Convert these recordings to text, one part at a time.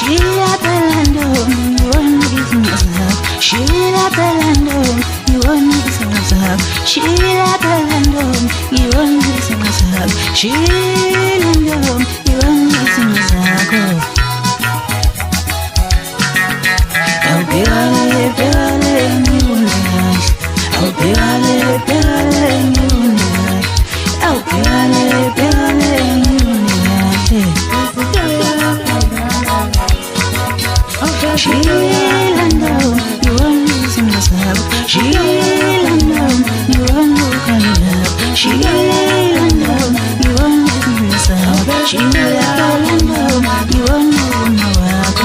Sheila Pelando, you want to be myself. Sheila Pelando, you want to be myself. Sheila Pelando, you want to be myself. Sheila Pelando, you want to be myself. I'll be all pegale, you want. I'll be all pegale, you want. I'll be all pegale, you want. Sheila Pelando, you want to be myself. Sheila Pelando, you want to come up. Sheila Pelando, you want to be myself. Sheila Pelando, you want to walk.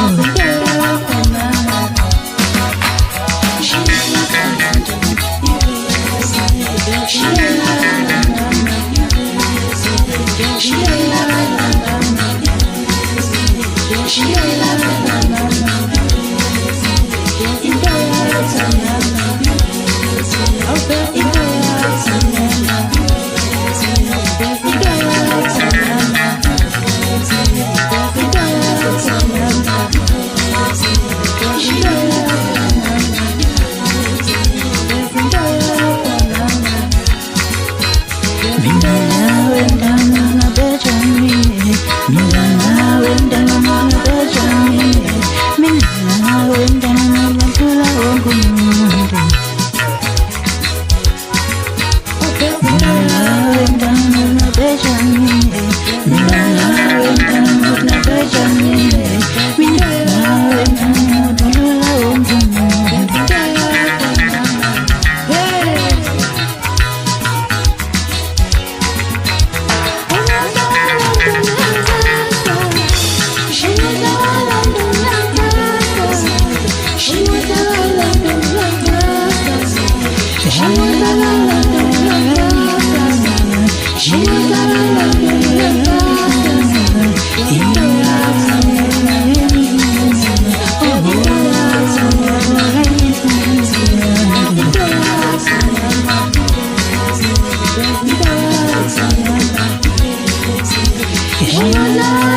Oh,